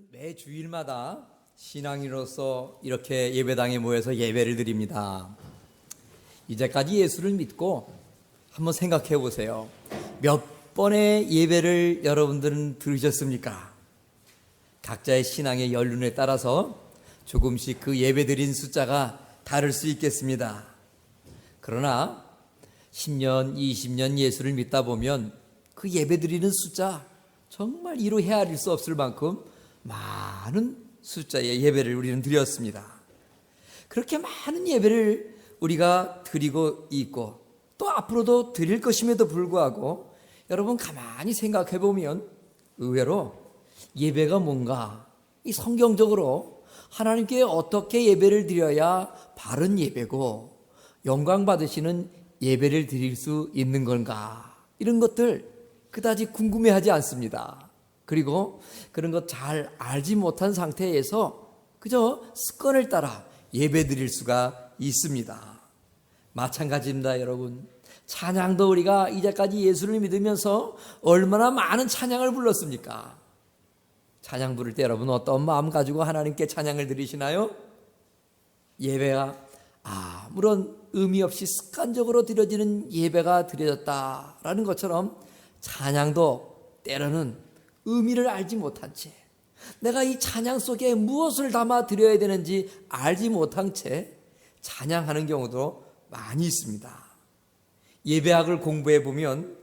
매 주일마다 신앙인으로서 이렇게 예배당에 모여서 예배를 드립니다. 이제까지 예수를 믿고 한번 생각해 보세요. 몇 번의 예배를 여러분들은 들으셨습니까? 각자의 신앙의 연륜에 따라서 조금씩 그 예배 드린 숫자가 다를 수 있겠습니다. 그러나 10년, 20년 예수를 믿다 보면 그 예배 드리는 숫자 정말 이루 헤아릴 수 없을 만큼 많은 숫자의 예배를 우리는 드렸습니다. 그렇게 많은 예배를 우리가 드리고 있고 또 앞으로도 드릴 것임에도 불구하고 여러분 가만히 생각해 보면 의외로 예배가 뭔가 이 성경적으로 하나님께 어떻게 예배를 드려야 바른 예배고 영광 받으시는 예배를 드릴 수 있는 건가, 이런 것들 그다지 궁금해하지 않습니다. 그리고 그런 것 잘 알지 못한 상태에서 그저 습관을 따라 예배 드릴 수가 있습니다. 마찬가지입니다, 여러분. 찬양도 우리가 이제까지 예수를 믿으면서 얼마나 많은 찬양을 불렀습니까? 찬양 부를 때 여러분 어떤 마음 가지고 하나님께 찬양을 드리시나요? 예배가 아무런 의미 없이 습관적으로 드려지는 예배가 드려졌다라는 것처럼 찬양도 때로는 의미를 알지 못한 채, 내가 이 찬양 속에 무엇을 담아 드려야 되는지 알지 못한 채 찬양하는 경우도 많이 있습니다. 예배학을 공부해 보면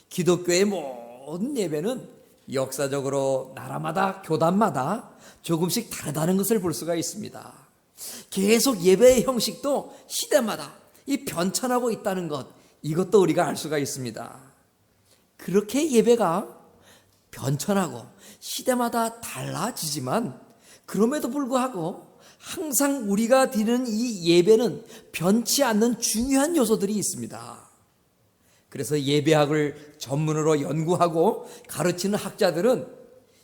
기독교의 모든 예배는 역사적으로 나라마다 교단마다 조금씩 다르다는 것을 볼 수가 있습니다. 계속 예배의 형식도 시대마다 이 변천하고 있다는 것, 이것도 우리가 알 수가 있습니다. 그렇게 예배가 변천하고 시대마다 달라지지만 그럼에도 불구하고 항상 우리가 드리는 이 예배는 변치 않는 중요한 요소들이 있습니다. 그래서 예배학을 전문으로 연구하고 가르치는 학자들은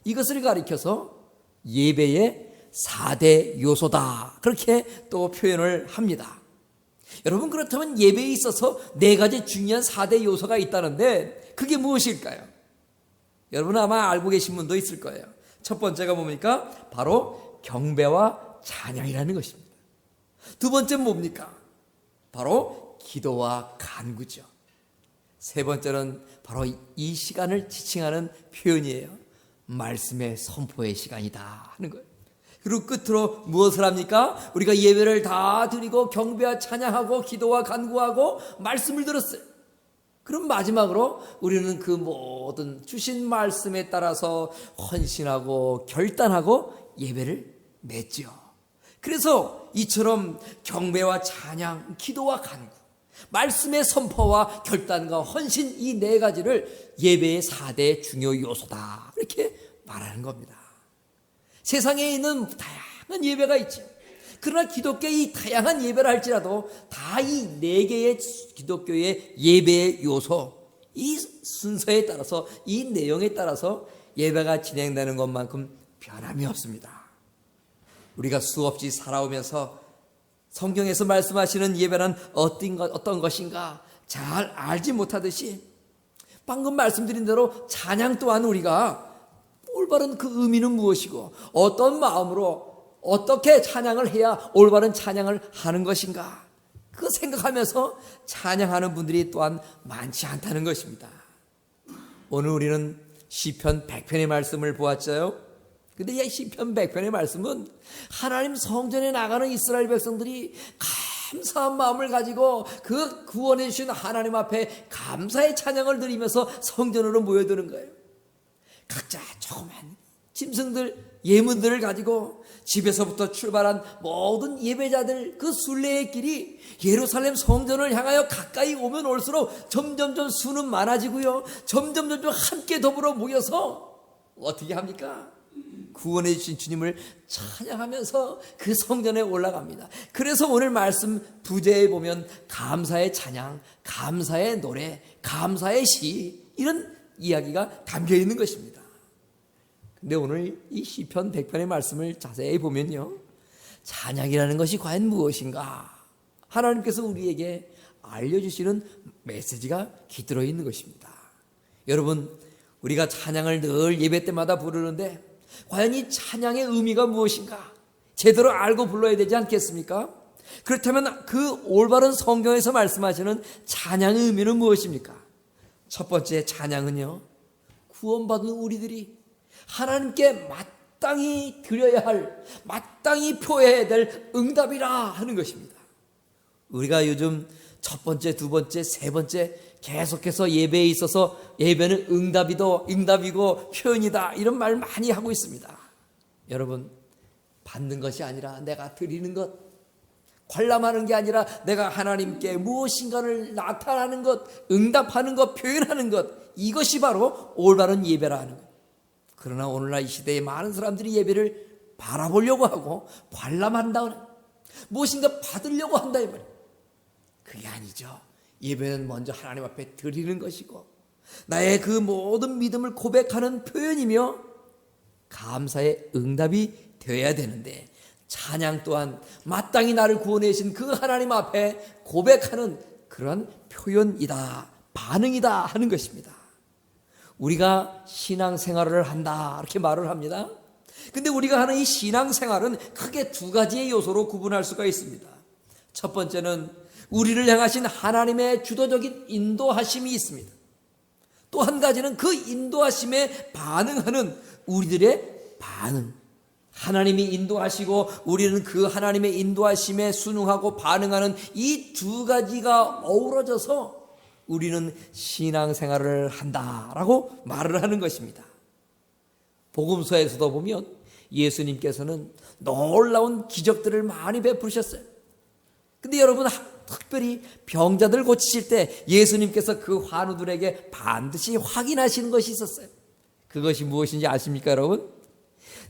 이것을 가리켜서 예배의 4대 요소다, 그렇게 또 표현을 합니다. 여러분, 그렇다면 예배에 있어서 4가지 중요한 4대 요소가 있다는데 그게 무엇일까요? 여러분 아마 알고 계신 분도 있을 거예요. 첫 번째가 뭡니까? 바로 경배와 찬양이라는 것입니다. 두 번째는 뭡니까? 바로 기도와 간구죠. 세 번째는 바로 이 시간을 지칭하는 표현이에요. 말씀의 선포의 시간이다 하는 거예요. 그리고 끝으로 무엇을 합니까? 우리가 예배를 다 드리고 경배와 찬양하고 기도와 간구하고 말씀을 들었어요. 그럼 마지막으로 우리는 그 모든 주신 말씀에 따라서 헌신하고 결단하고 예배를 맺죠. 그래서 이처럼 경배와 찬양, 기도와 간구, 말씀의 선포와 결단과 헌신, 이 4가지를 예배의 4대 중요 요소다, 이렇게 말하는 겁니다. 세상에 있는 다양한 예배가 있죠. 그러나 기독교의 이 다양한 예배를 할지라도 다 이 4개의 기독교의 예배의 요소, 이 순서에 따라서, 이 내용에 따라서 예배가 진행되는 것만큼 변함이 없습니다. 우리가 수없이 살아오면서 성경에서 말씀하시는 예배는 어떤 것인가 잘 알지 못하듯이 방금 말씀드린 대로 찬양 또한 우리가 올바른 그 의미는 무엇이고 어떤 마음으로 어떻게 찬양을 해야 올바른 찬양을 하는 것인가, 그거 생각하면서 찬양하는 분들이 또한 많지 않다는 것입니다. 오늘 우리는 시편 100편의 말씀을 보았죠. 근데 이 시편 100편의 말씀은 하나님 성전에 나가는 이스라엘 백성들이 감사한 마음을 가지고 그 구원해 주신 하나님 앞에 감사의 찬양을 드리면서 성전으로 모여드는 거예요. 각자 조그만 짐승들, 예문들을 가지고 집에서부터 출발한 모든 예배자들, 그 순례의 길이 예루살렘 성전을 향하여 가까이 오면 올수록 점점점 수는 많아지고요, 점점점 함께 더불어 모여서 어떻게 합니까? 구원해 주신 주님을 찬양하면서 그 성전에 올라갑니다. 그래서 오늘 말씀 부제에 보면 감사의 찬양, 감사의 노래, 감사의 시, 이런 이야기가 담겨 있는 것입니다. 근데 오늘 이 시편 100편의 말씀을 자세히 보면요, 찬양이라는 것이 과연 무엇인가, 하나님께서 우리에게 알려주시는 메시지가 깃들어 있는 것입니다. 여러분, 우리가 찬양을 늘 예배 때마다 부르는데 과연 이 찬양의 의미가 무엇인가? 제대로 알고 불러야 되지 않겠습니까? 그렇다면 그 올바른 성경에서 말씀하시는 찬양의 의미는 무엇입니까? 첫 번째 찬양은요, 구원받은 우리들이 하나님께 마땅히 드려야 할, 마땅히 표해야 될 응답이라 하는 것입니다. 우리가 요즘 첫 번째, 두 번째, 세 번째 계속해서 예배에 있어서 예배는 응답이고 표현이다 이런 말 많이 하고 있습니다. 여러분, 받는 것이 아니라 내가 드리는 것, 관람하는 게 아니라 내가 하나님께 무엇인가를 나타나는 것, 응답하는 것, 표현하는 것, 이것이 바로 올바른 예배라 하는 것. 그러나 오늘날 이 시대에 많은 사람들이 예배를 바라보려고 하고 관람한다, 무엇인가 받으려고 한다 이 말이에요. 그게 아니죠. 예배는 먼저 하나님 앞에 드리는 것이고 나의 그 모든 믿음을 고백하는 표현이며 감사의 응답이 되어야 되는데, 찬양 또한 마땅히 나를 구원해 주신 그 하나님 앞에 고백하는 그런 표현이다, 반응이다 하는 것입니다. 우리가 신앙생활을 한다 이렇게 말을 합니다. 근데 우리가 하는 이 신앙생활은 크게 두 가지의 요소로 구분할 수가 있습니다. 첫 번째는 우리를 향하신 하나님의 주도적인 인도하심이 있습니다. 또 한 가지는 그 인도하심에 반응하는 우리들의 반응. 하나님이 인도하시고 우리는 그 하나님의 인도하심에 순응하고 반응하는 이 두 가지가 어우러져서 우리는 신앙생활을 한다라고 말을 하는 것입니다. 복음서에서도 보면 예수님께서는 놀라운 기적들을 많이 베푸셨어요. 근데 여러분, 특별히 병자들 고치실 때 예수님께서 그 환우들에게 반드시 확인하시는 것이 있었어요. 그것이 무엇인지 아십니까 여러분?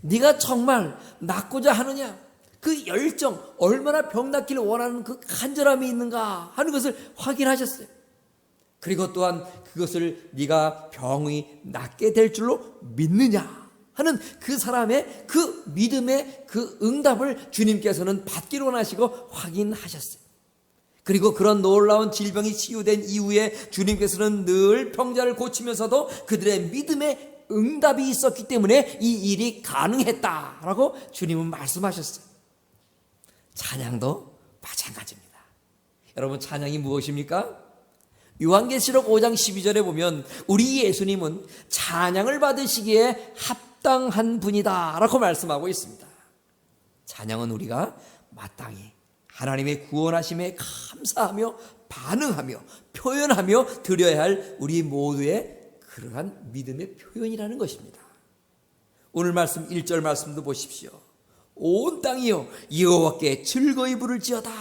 네가 정말 낫고자 하느냐, 그 열정, 얼마나 병 낫기를 원하는 그 간절함이 있는가 하는 것을 확인하셨어요. 그리고 또한 그것을 네가 병이 낫게 될 줄로 믿느냐 하는 그 사람의 그 믿음의 그 응답을 주님께서는 받기를 원하시고 확인하셨어요. 그리고 그런 놀라운 질병이 치유된 이후에 주님께서는 늘 병자를 고치면서도 그들의 믿음의 응답이 있었기 때문에 이 일이 가능했다라고 주님은 말씀하셨어요. 찬양도 마찬가지입니다. 여러분, 찬양이 무엇입니까? 요한계시록 5장 12절에 보면 우리 예수님은 찬양을 받으시기에 합당한 분이다 라고 말씀하고 있습니다. 찬양은 우리가 마땅히 하나님의 구원하심에 감사하며 반응하며 표현하며 드려야 할 우리 모두의 그러한 믿음의 표현이라는 것입니다. 오늘 말씀 1절 말씀도 보십시오. 온 땅이여 여호와께 즐거이 부를지어다.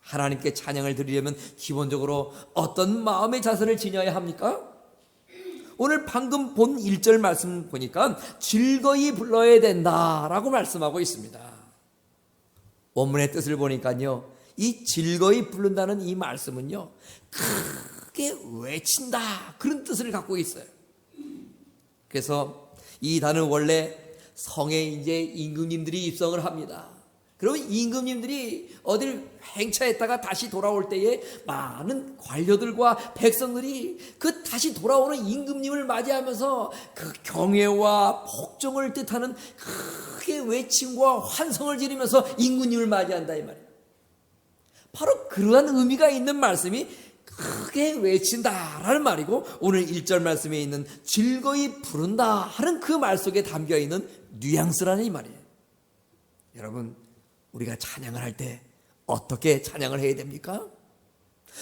하나님께 찬양을 드리려면 기본적으로 어떤 마음의 자세를 지녀야 합니까? 오늘 방금 본 1절 말씀 보니까 즐거이 불러야 된다라고 말씀하고 있습니다. 원문의 뜻을 보니까요, 이 즐거이 부른다는 이 말씀은요, 크게 외친다 그런 뜻을 갖고 있어요. 그래서 이 단은 원래 성에 이제 임금님들이 입성을 합니다. 그러면 임금님들이 어딜 행차했다가 다시 돌아올 때에 많은 관료들과 백성들이 그 다시 돌아오는 임금님을 맞이하면서 그 경외와 복종을 뜻하는 크게 외침과 환성을 지르면서 임금님을 맞이한다 이 말이에요. 바로 그러한 의미가 있는 말씀이 크게 외친다라는 말이고, 오늘 1절 말씀에 있는 즐거이 부른다 하는 그 말 속에 담겨있는 뉘앙스라는 이 말이에요. 여러분, 우리가 찬양을 할 때 어떻게 찬양을 해야 됩니까?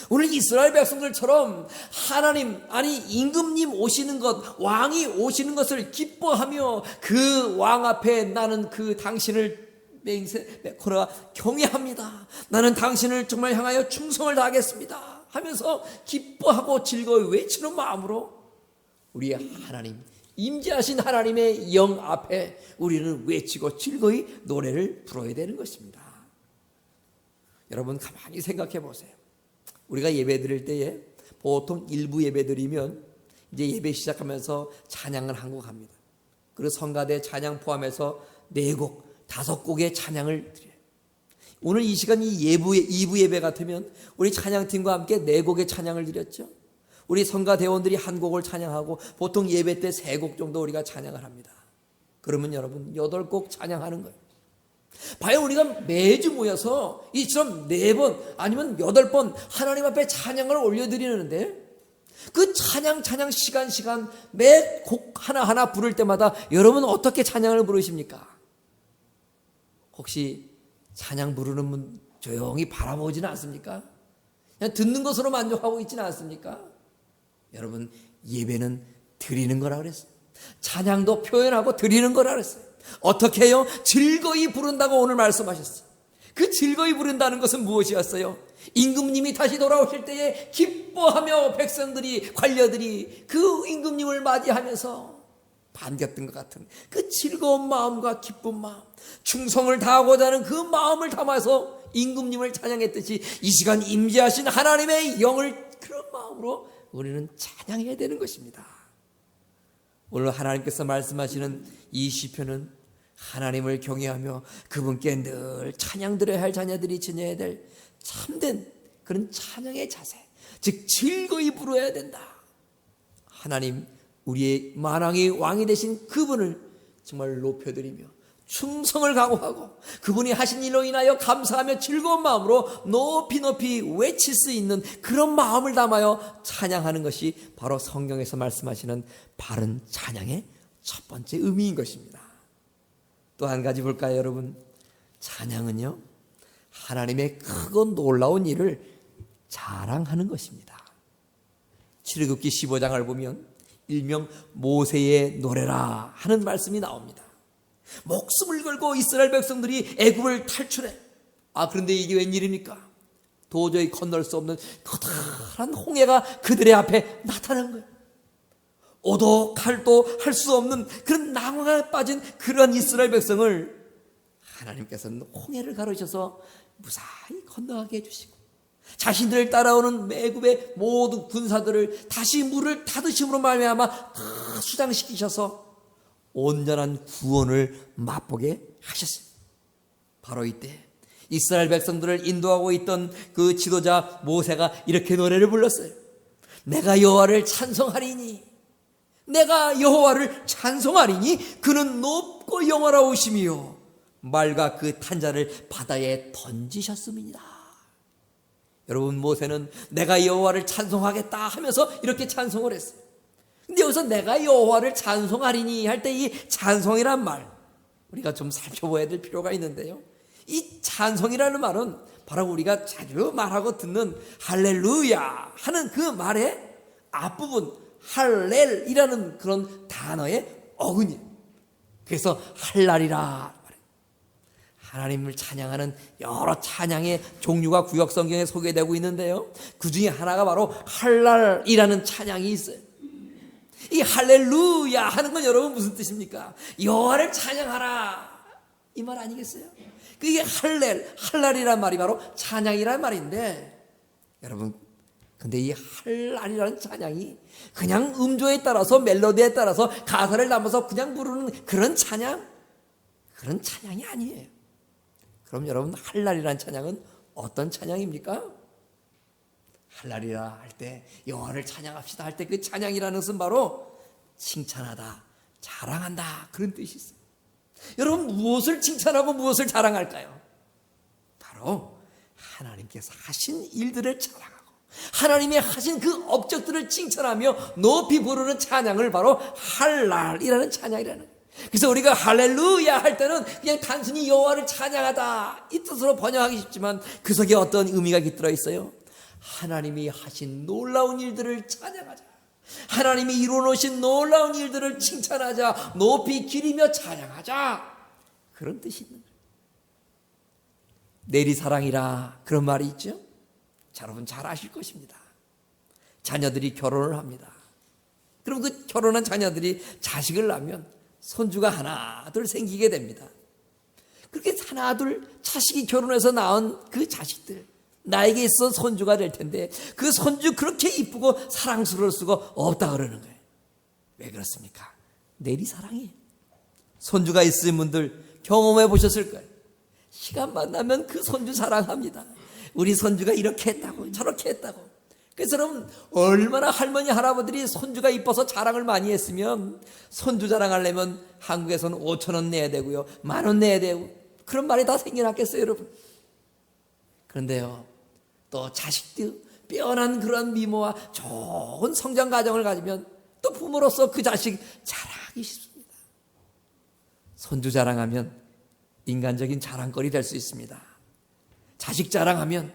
오늘 이스라엘 백성들처럼 하나님, 아니 임금님 오시는 것, 왕이 오시는 것을 기뻐하며 그 왕 앞에 나는 그 당신을 메코라 경외합니다. 나는 당신을 정말 향하여 충성을 다하겠습니다 하면서 기뻐하고 즐거이 외치는 마음으로 우리 하나님, 임재하신 하나님의 영 앞에 우리는 외치고 즐거이 노래를 불러야 되는 것입니다. 여러분, 가만히 생각해 보세요. 우리가 예배 드릴 때에 보통 일부 예배 드리면 이제 예배 시작하면서 찬양을 한 곡 합니다. 그리고 성가대 찬양 포함해서 4곡, 5곡의 찬양을 드려요. 오늘 이 시간이 2부 예배 같으면 우리 찬양팀과 함께 4곡의 찬양을 드렸죠. 우리 성가대원들이 한 곡을 찬양하고 보통 예배 때 3곡 정도 우리가 찬양을 합니다. 그러면 여러분 8곡 찬양하는 거예요. 과연 우리가 매주 모여서 이처럼 4번 아니면 8번 하나님 앞에 찬양을 올려드리는데 그 찬양 시간 매 곡 하나하나 부를 때마다 여러분 어떻게 찬양을 부르십니까? 혹시 찬양 부르는 분 조용히 바라보지는 않습니까? 그냥 듣는 것으로 만족하고 있지는 않습니까? 여러분 예배는 드리는 거라 그랬어요. 찬양도 표현하고 드리는 거라 그랬어요. 어떻게 해요? 즐거이 부른다고 오늘 말씀하셨어요. 그 즐거이 부른다는 것은 무엇이었어요? 임금님이 다시 돌아오실 때에 기뻐하며 백성들이 관료들이 그 임금님을 맞이하면서 반겼던 것 같은 그 즐거운 마음과 기쁜 마음, 충성을 다하고자 하는 그 마음을 담아서 임금님을 찬양했듯이 이 시간 임재하신 하나님의 영을 그런 마음으로 우리는 찬양해야 되는 것입니다. 오늘 하나님께서 말씀하시는 이 시편은 하나님을 경외하며 그분께 늘 찬양 드려야 할 자녀들이 지녀야 될 참된 그런 찬양의 자세, 즉 즐거이 부르어야 된다. 하나님 우리의 만왕의 왕이 되신 그분을 정말 높여드리며 충성을 각오하고 그분이 하신 일로 인하여 감사하며 즐거운 마음으로 높이 외칠 수 있는 그런 마음을 담아여 찬양하는 것이 바로 성경에서 말씀하시는 바른 찬양의 첫 번째 의미인 것입니다. 또 한 가지 볼까요, 여러분? 찬양은요, 하나님의 크고 놀라운 일을 자랑하는 것입니다. 출애굽기 15장을 보면 일명 모세의 노래라 하는 말씀이 나옵니다. 목숨을 걸고 이스라엘 백성들이 애굽을 탈출해. 그런데 이게 웬일입니까? 도저히 건널 수 없는 커다란 홍해가 그들의 앞에 나타난 거예요. 오도 칼도 할 수 없는 그런 낭황에 빠진 그런 이스라엘 백성을 하나님께서는 홍해를 가르셔서 무사히 건너가게 해주시고 자신들을 따라오는 애굽의 모든 군사들을 다시 물을 닫으심으로 말미암아 다 수장시키셔서 온전한 구원을 맛보게 하셨어요. 바로 이때 이스라엘 백성들을 인도하고 있던 그 지도자 모세가 이렇게 노래를 불렀어요. 내가 여호와를 찬송하리니 내가 여호와를 찬송하리니 그는 높고 영원하오심이요 말과 그 탄자를 바다에 던지셨음이니라. 여러분 모세는 내가 여호와를 찬송하겠다 하면서 이렇게 찬송을 했어요. 근데 여기서 내가 여호와를 찬송하리니 할 때 이 찬송이란 말 우리가 좀 살펴봐야 될 필요가 있는데요. 이 찬송이라는 말은 바로 우리가 자주 말하고 듣는 할렐루야 하는 그 말의 앞부분 할렐이라는 그런 단어의 어근이에요. 그래서 할랄이라 하나님을 찬양하는 여러 찬양의 종류가 구약 성경에 소개되고 있는데요. 그 중에 하나가 바로 할랄이라는 찬양이 있어요. 이 할렐루야 하는 건 여러분 무슨 뜻입니까? 여호와를 찬양하라 이 말 아니겠어요? 그게 할랄이란 말이 바로 찬양이란 말인데 여러분 근데 이 할랄이라는 찬양이 그냥 음조에 따라서 멜로디에 따라서 가사를 담아서 그냥 부르는 그런 찬양이 아니에요. 그럼 여러분 할랄이라는 찬양은 어떤 찬양입니까? 할랄이라 할 때 여호와를 찬양합시다 할 때 그 찬양이라는 것은 바로 칭찬하다, 자랑한다 그런 뜻이 있어요. 여러분 무엇을 칭찬하고 무엇을 자랑할까요? 바로 하나님께서 하신 일들을 자랑하고 하나님이 하신 그 업적들을 칭찬하며 높이 부르는 찬양을 바로 할랄이라는 찬양이라는 거예요. 그래서 우리가 할렐루야 할 때는 그냥 단순히 여호와를 찬양하다 이 뜻으로 번역하기 쉽지만 그 속에 어떤 의미가 깃들어 있어요. 하나님이 하신 놀라운 일들을 찬양하자, 하나님이 이루어놓으신 놀라운 일들을 칭찬하자, 높이 기리며 찬양하자 그런 뜻이 있는 거예요. 내리사랑이라 그런 말이 있죠. 자, 여러분 잘 아실 것입니다. 자녀들이 결혼을 합니다. 그럼 그 결혼한 자녀들이 자식을 낳으면 손주가 하나 둘 생기게 됩니다. 그렇게 하나 둘 자식이 결혼해서 낳은 그 자식들 나에게 있어 손주가 될 텐데 그 손주 그렇게 이쁘고 사랑스러울 수가 없다 그러는 거예요. 왜 그렇습니까? 내리사랑이에요. 손주가 있으신 분들 경험해 보셨을 거예요. 시간 만나면 그 손주 사랑합니다. 우리 손주가 이렇게 했다고 저렇게 했다고 그래서 여러분, 얼마나 할머니 할아버지들이 손주가 이뻐서 자랑을 많이 했으면 손주 자랑하려면 한국에서는 5,000원 내야 되고요, 10,000원 내야 되고, 그런 말이 다 생겨났겠어요 여러분. 그런데요, 또 자식들 빼어난 그런 미모와 좋은 성장 과정을 가지면 또 부모로서 그 자식 자랑하기 쉽습니다. 손주 자랑하면 인간적인 자랑거리 될 수 있습니다. 자식 자랑하면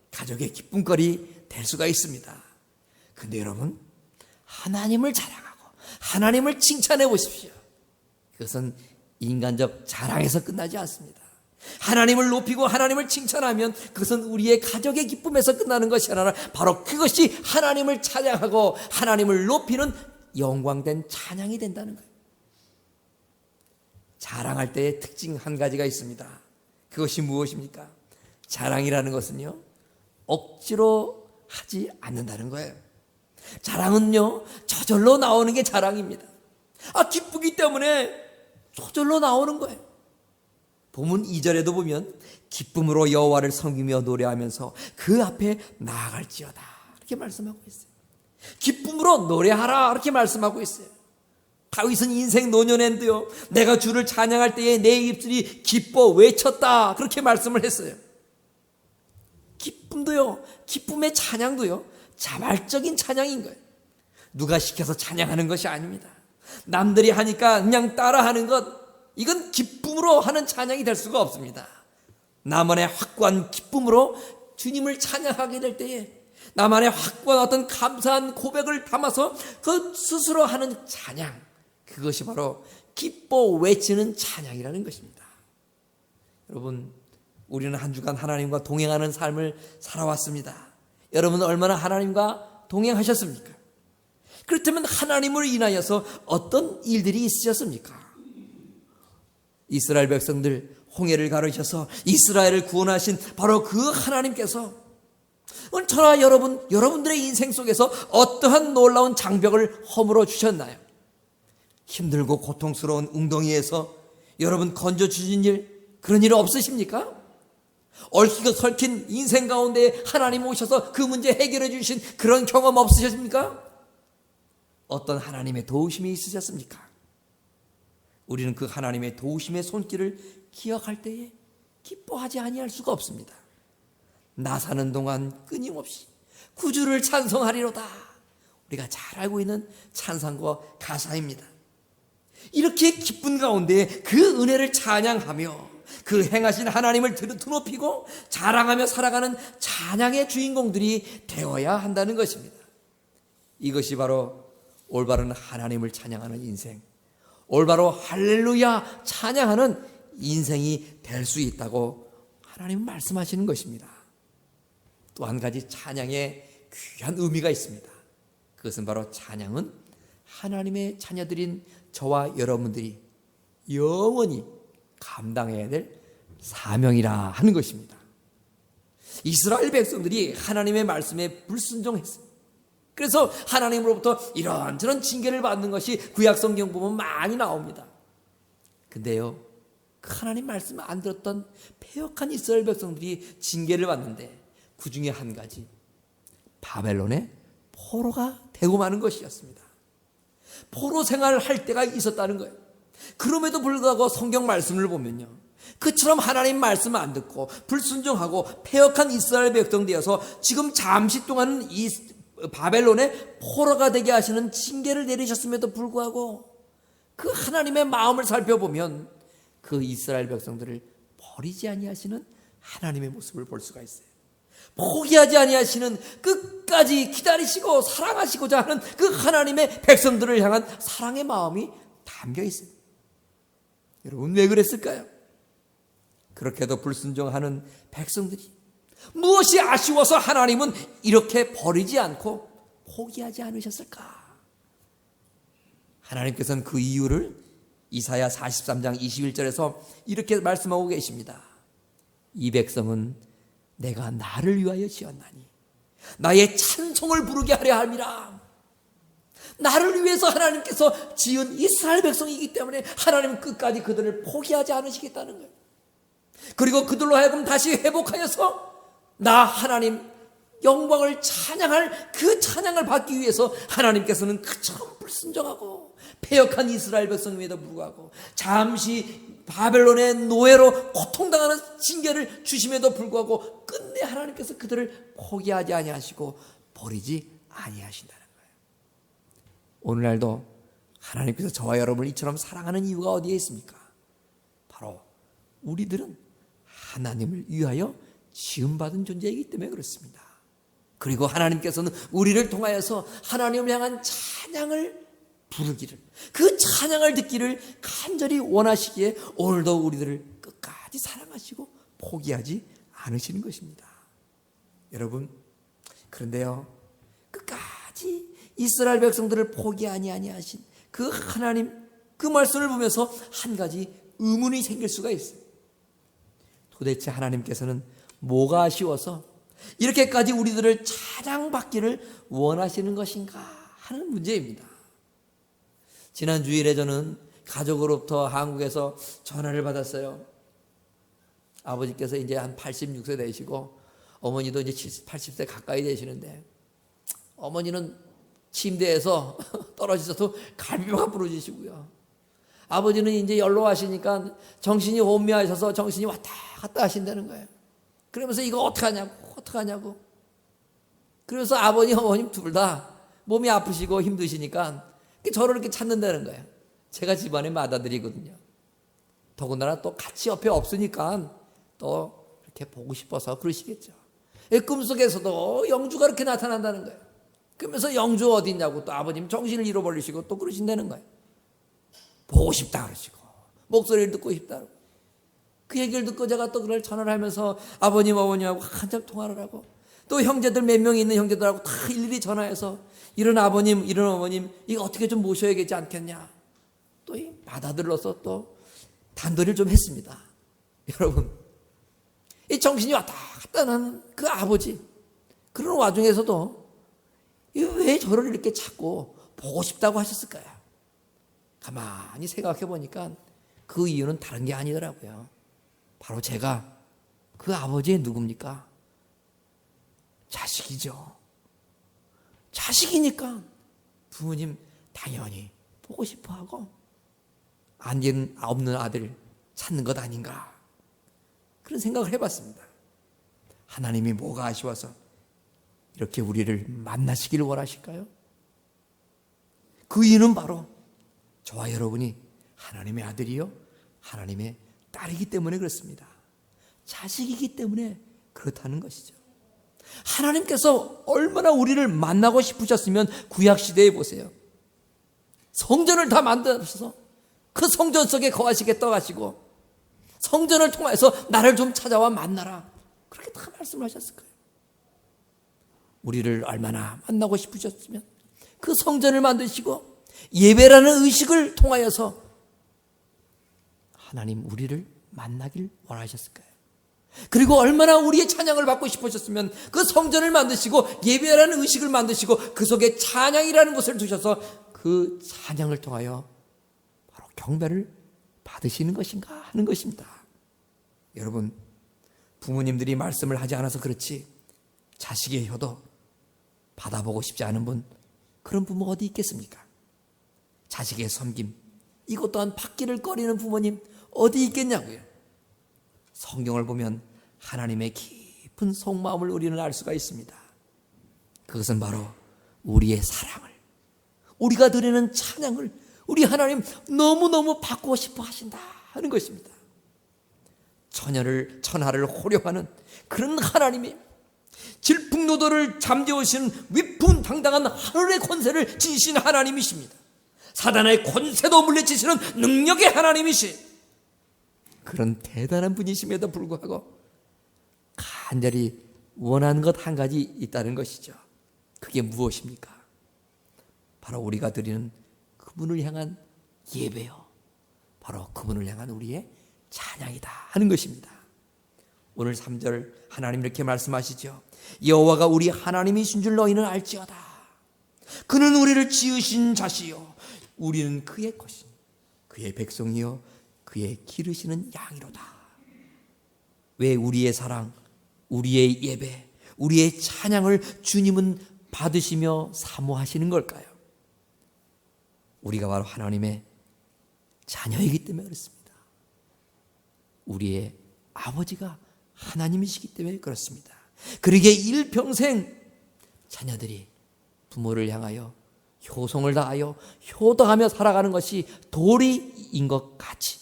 가족의 기쁨거리 될 수가 있습니다. 근데 여러분, 하나님을 자랑하고 하나님을 칭찬해 보십시오. 그것은 인간적 자랑에서 끝나지 않습니다. 하나님을 높이고 하나님을 칭찬하면 그것은 우리의 가족의 기쁨에서 끝나는 것이 아니라 바로 그것이 하나님을 찬양하고 하나님을 높이는 영광된 찬양이 된다는 거예요. 자랑할 때의 특징 한 가지가 있습니다. 그것이 무엇입니까? 자랑이라는 것은요, 억지로 하지 않는다는 거예요. 자랑은요, 저절로 나오는 게 자랑입니다. 기쁘기 때문에 저절로 나오는 거예요. 본문 2절에도 보면 기쁨으로 여호와를 섬기며 노래하면서 그 앞에 나아갈지어다 이렇게 말씀하고 있어요. 기쁨으로 노래하라 이렇게 말씀하고 있어요. 다윗은 인생 노년엔도요, 내가 주를 찬양할 때에 내 입술이 기뻐 외쳤다 그렇게 말씀을 했어요. 기쁨도요, 기쁨의 찬양도요, 자발적인 찬양인 거예요. 누가 시켜서 찬양하는 것이 아닙니다. 남들이 하니까 그냥 따라하는 것, 이건 기쁨으로 하는 찬양이 될 수가 없습니다. 나만의 확고한 기쁨으로 주님을 찬양하게 될 때에 나만의 확고한 어떤 감사한 고백을 담아서 그 스스로 하는 찬양, 그것이 바로 기뻐 외치는 찬양이라는 것입니다. 여러분, 우리는 한 주간 하나님과 동행하는 삶을 살아왔습니다. 여러분은 얼마나 하나님과 동행하셨습니까? 그렇다면 하나님을 인하여서 어떤 일들이 있으셨습니까? 이스라엘 백성들 홍해를 가르셔서 이스라엘을 구원하신 바로 그 하나님께서 오늘 저와 여러분들의 인생 속에서 어떠한 놀라운 장벽을 허물어 주셨나요? 힘들고 고통스러운 웅덩이에서 여러분 건져주신 일, 그런 일 없으십니까? 얽히고 설킨 인생 가운데 하나님 오셔서 그 문제 해결해 주신 그런 경험 없으셨습니까? 어떤 하나님의 도우심이 있으셨습니까? 우리는 그 하나님의 도우심의 손길을 기억할 때에 기뻐하지 아니할 수가 없습니다. 나 사는 동안 끊임없이 구주를 찬송하리로다, 우리가 잘 알고 있는 찬송과 가사입니다. 이렇게 기쁜 가운데 그 은혜를 찬양하며 그 행하신 하나님을 드높이고 자랑하며 살아가는 찬양의 주인공들이 되어야 한다는 것입니다. 이것이 바로 올바른 하나님을 찬양하는 인생, 올바로 할렐루야 찬양하는 인생이 될 수 있다고 하나님은 말씀하시는 것입니다. 또 한 가지 찬양의 귀한 의미가 있습니다. 그것은 바로 찬양은 하나님의 자녀들인 저와 여러분들이 영원히 감당해야 될 사명이라 하는 것입니다. 이스라엘 백성들이 하나님의 말씀에 불순종했어요. 그래서 하나님으로부터 이런저런 징계를 받는 것이 구약 성경 보면 많이 나옵니다. 근데요, 그 하나님 말씀 안 들었던 패역한 이스라엘 백성들이 징계를 받는데 그 중에 한 가지, 바벨론의 포로가 되고 마는 것이었습니다. 포로 생활을 할 때가 있었다는 거예요. 그럼에도 불구하고 성경 말씀을 보면요, 그처럼 하나님 말씀 안 듣고 불순종하고 패역한 이스라엘 백성 되어서 지금 잠시 동안은 이 바벨론의 포로가 되게 하시는 징계를 내리셨음에도 불구하고 그 하나님의 마음을 살펴보면 그 이스라엘 백성들을 버리지 아니하시는 하나님의 모습을 볼 수가 있어요. 포기하지 아니하시는, 끝까지 기다리시고 사랑하시고자 하는 그 하나님의 백성들을 향한 사랑의 마음이 담겨 있어요. 여러분, 왜 그랬을까요? 그렇게도 불순종하는 백성들이 무엇이 아쉬워서 하나님은 이렇게 버리지 않고 포기하지 않으셨을까? 하나님께서는 그 이유를 이사야 43장 21절에서 이렇게 말씀하고 계십니다. 이 백성은 내가 나를 위하여 지었나니 나의 찬송을 부르게 하려 함이라. 나를 위해서 하나님께서 지은 이스라엘 백성이기 때문에 하나님은 끝까지 그들을 포기하지 않으시겠다는 거예요. 그리고 그들로 하여금 다시 회복하여서 나 하나님 영광을 찬양할 그 찬양을 받기 위해서 하나님께서는 그처럼 불순종하고 패역한 이스라엘 백성임에도 불구하고 잠시 바벨론의 노예로 고통당하는 징계를 주심에도 불구하고 끝내 하나님께서 그들을 포기하지 아니하시고 버리지 아니하신다는 거예요. 오늘날도 하나님께서 저와 여러분을 이처럼 사랑하는 이유가 어디에 있습니까? 바로 우리들은 하나님을 위하여 지음받은 존재이기 때문에 그렇습니다. 그리고 하나님께서는 우리를 통하여서 하나님을 향한 찬양을 부르기를, 그 찬양을 듣기를 간절히 원하시기에 오늘도 우리들을 끝까지 사랑하시고 포기하지 않으시는 것입니다. 여러분, 그런데요, 끝까지 이스라엘 백성들을 포기하지 아니하신 그 하나님, 그 말씀을 보면서 한 가지 의문이 생길 수가 있어요. 도대체 하나님께서는 뭐가 아쉬워서 이렇게까지 우리들을 찬양받기를 원하시는 것인가 하는 문제입니다. 지난 주일에 저는 가족으로부터 한국에서 전화를 받았어요. 아버지께서 이제 한 86세 되시고 어머니도 이제 70, 80세 가까이 되시는데 어머니는 침대에서 떨어지셔서 갈비가 부러지시고요. 아버지는 이제 연로하시니까 정신이 혼미하셔서 정신이 왔다 갔다 하신다는 거예요. 그러면서 이거 어떡하냐고. 그래서 아버님, 어머님 둘 다 몸이 아프시고 힘드시니까 저를 이렇게 찾는다는 거예요. 제가 집안의 맏아들이거든요. 더군다나 또 같이 옆에 없으니까 또 이렇게 보고 싶어서 그러시겠죠. 꿈속에서도 영주가 이렇게 나타난다는 거예요. 그러면서 영주 어디 있냐고 또 아버님 정신을 잃어버리시고 또 그러신다는 거예요. 보고 싶다 그러시고 목소리를 듣고 싶다 그러고. 그 얘기를 듣고 제가 또 그걸 전화를 하면서 아버님 어머니하고 한참 통화를 하고 또 형제들 몇 명이 있는 형제들하고 다 일일이 전화해서 이런 아버님 이런 어머님 이거 어떻게 좀 모셔야겠지 않겠냐 또 받아들여서 또 단도리를 좀 했습니다. 여러분, 이 정신이 왔다 갔다 하는 그 아버지, 그런 와중에서도 왜 저를 이렇게 찾고 보고 싶다고 하셨을까요? 가만히 생각해 보니까 그 이유는 다른 게 아니더라고요. 바로 제가 그 아버지의 누굽니까? 자식이죠. 자식이니까 부모님 당연히 보고 싶어하고 안전 없는 아들 찾는 것 아닌가, 그런 생각을 해봤습니다. 하나님이 뭐가 아쉬워서 이렇게 우리를 만나시기를 원하실까요? 그 이유는 바로 저와 여러분이 하나님의 아들이요 하나님의 딸이기 때문에 그렇습니다. 자식이기 때문에 그렇다는 것이죠. 하나님께서 얼마나 우리를 만나고 싶으셨으면 구약시대에 보세요. 성전을 다 만드셔서 그 성전 속에 거하시겠다고 하시고 성전을 통해서 나를 좀 찾아와 만나라, 그렇게 다 말씀하셨을 거예요. 우리를 얼마나 만나고 싶으셨으면 그 성전을 만드시고 예배라는 의식을 통하여서 하나님 우리를 만나길 원하셨을 거예요. 그리고 얼마나 우리의 찬양을 받고 싶으셨으면 그 성전을 만드시고 예배라는 의식을 만드시고 그 속에 찬양이라는 것을 두셔서 그 찬양을 통하여 바로 경배를 받으시는 것인가 하는 것입니다. 여러분, 부모님들이 말씀을 하지 않아서 그렇지 자식의 효도 받아보고 싶지 않은 분, 그런 부모 어디 있겠습니까? 자식의 섬김, 이것 또한 받기를 꺼리는 부모님 어디 있겠냐고요. 성경을 보면 하나님의 깊은 속마음을 우리는 알 수가 있습니다. 그것은 바로 우리의 사랑을, 우리가 드리는 찬양을 우리 하나님 너무너무 받고 싶어 하신다 하는 것입니다. 천하를 호려하는 그런 하나님이 질풍노도를 잠재우시는 위풍당당한 하늘의 권세를 지니신 하나님이십니다. 사단의 권세도 물리치시는 능력의 하나님이시, 그런 대단한 분이심에도 불구하고 간절히 원하는 것 한 가지 있다는 것이죠. 그게 무엇입니까? 바로 우리가 드리는 그분을 향한 예배요, 바로 그분을 향한 우리의 찬양이다 하는 것입니다. 오늘 3절 하나님 이렇게 말씀하시죠. 여호와가 우리 하나님이신 줄 너희는 알지어다. 그는 우리를 지으신 자시요 우리는 그의 것이니 그의 백성이요 그의 기르시는 양이로다. 왜 우리의 사랑, 우리의 예배, 우리의 찬양을 주님은 받으시며 사모하시는 걸까요? 우리가 바로 하나님의 자녀이기 때문에 그렇습니다. 우리의 아버지가 하나님이시기 때문에 그렇습니다. 그러기에 일평생 자녀들이 부모를 향하여 효성을 다하여 효도하며 살아가는 것이 도리인 것 같이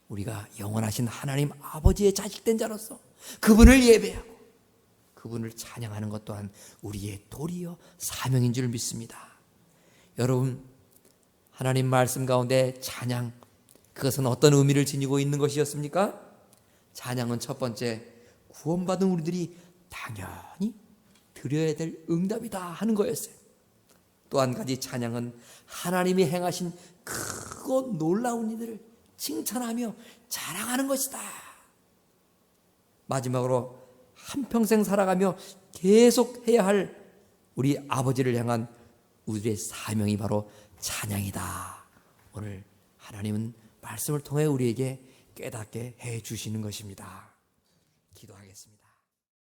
우리가 영원하신 하나님 아버지의 자식된 자로서 그분을 예배하고 그분을 찬양하는 것 또한 우리의 도리요 사명인 줄 믿습니다. 여러분, 하나님 말씀 가운데 찬양, 그것은 어떤 의미를 지니고 있는 것이었습니까? 찬양은 첫 번째, 구원받은 우리들이 당연히 드려야 될 응답이다 하는 거였어요. 또 한 가지, 찬양은 하나님이 행하신 크고 놀라운 일들을 칭찬하며 자랑하는 것이다. 마지막으로 한평생 살아가며 계속 해야 할 우리 아버지를 향한 우리의 사명이 바로 찬양이다. 오늘 하나님은 말씀을 통해 우리에게 깨닫게 해 주시는 것입니다. 기도하겠습니다.